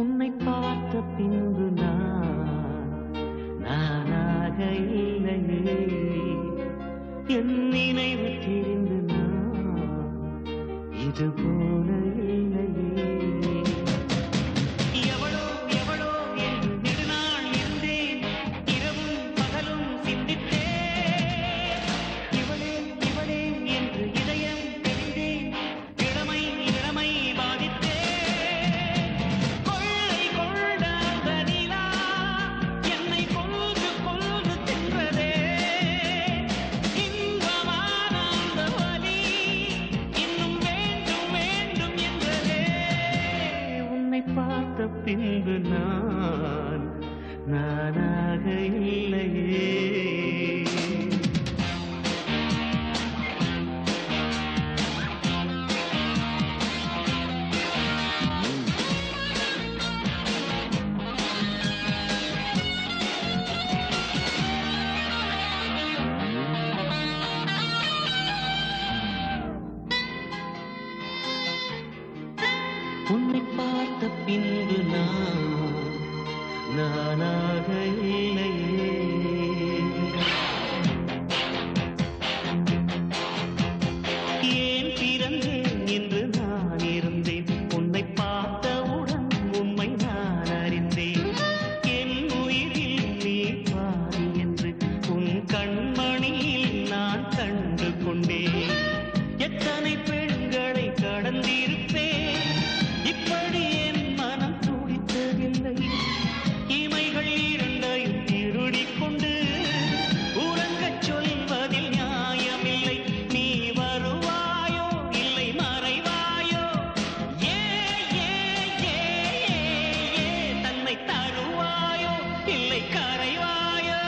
உன்னை பார்த்த பின்பு நானாக இல்லையே, என் நினைவு தெரிந்து இது போல இல்லையே. எவளோ எவளோ என்று நெடுநாள் இருந்தேன், இரவும் பகலும் சிந்தித்தேன். இவளே இவளே என்று இதயம் தெரிந்தேன், இளமை இளமை பாதித்தேன். கொள்ளை கொண்ட அந்த நிலா என்னை கொன்று கொன்று தின்றதே. இன்பமான அந்த வலி இன்னும் வேண்டும் வேண்டும் என்றதே. உன்னை பார்த்த பின்பு நானாக இல்லையே. உன்னை பார்த்த பின்பு நானாக இல்லையே. ஏன் பிறந்தேன் என்று நான் இருந்தேன், உன்னை பார்த்தவுடன் உண்மை நான் அறிந்தேன். என் உயிரில் நீ பாதி என்று உன் கண்மணியில் நான் கண்டு கொண்டேன். எத்தனை பெண்களை கடந்திருப்பேன், இப்படி என் மனம் துடித்ததில்லை. இமைகள் இரண்டையும் திருடிக் கொண்டு உறங்கச் சொல்வதில் நியாயமில்லை. நீ வருவாயோ இல்லை மறைவாயோ, ஏ ஏ ஏ ஏ தன்னை தருவாயோ இல்லை கரைவாயோ.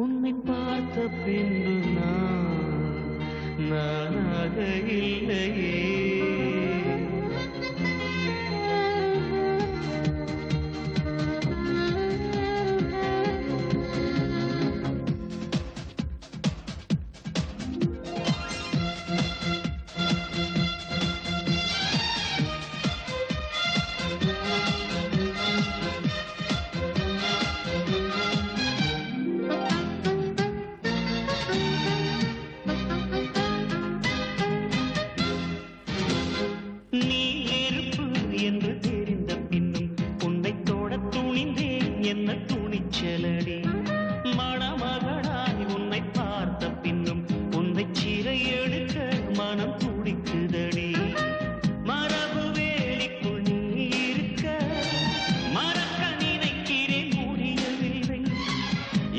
உன்னை பார்த்த பின்பு நானாக இல்லையே. நீ நெருப்பு என்று தெரிந்த பின்னும் உன்னை தொட துணிந்தேன், என்ன துணிச்சலடி. மணமகனாய் உன்னை பார்த்த பின்னும் உன்னை சிறை எடுக்க மனம் துடிக்குதடி. மரபு வேலிக்குள் நீ இருக்க மறக்க நினைக்கிறேன், முடியவில்லை.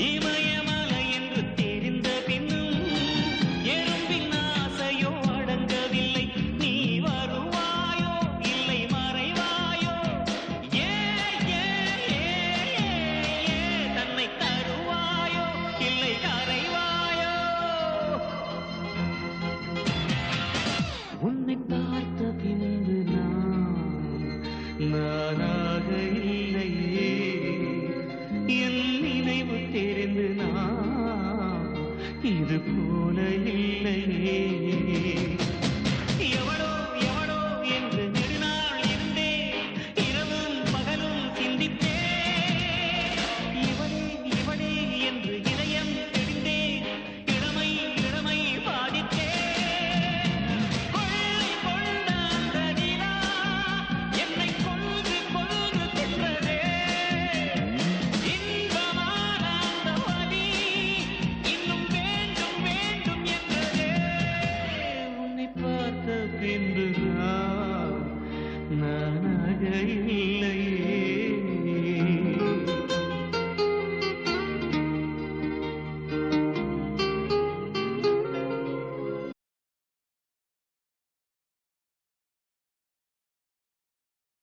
இமயமலை என்று தெரிந்த பின்னும் எறும்பின் ஆசையோ அடங்கவில்லை. நீ வருவாயோ இல்லை மறைவாயோ, ஏ ஏ ஏ ஏ தன்னை தருவாயோ இல்லை கரைவாயோ. உன்னை பார்த்த பின்பு நானாக இல்லையே, என் நினைவு தெரிந்து இது போல இல்லையே. எவளோ எவளோ என்று நெடுநாள் இருந்தேன், இரவும் பகலும் சிந்தித்தேன். இவளே இவளே என்று இதயம் தெரிந்தேன், இளமை இளமை பாதித்தேன். கொள்ளை கொண்ட அந்த நிலா என்னை கொன்று கொன்று தின்றதே. இன்பமான அந்த வலி இன்னும் வேண்டும் வேண்டும் என்றதே. உன்னை பார்த்த பின்பு நானாக இல்லை.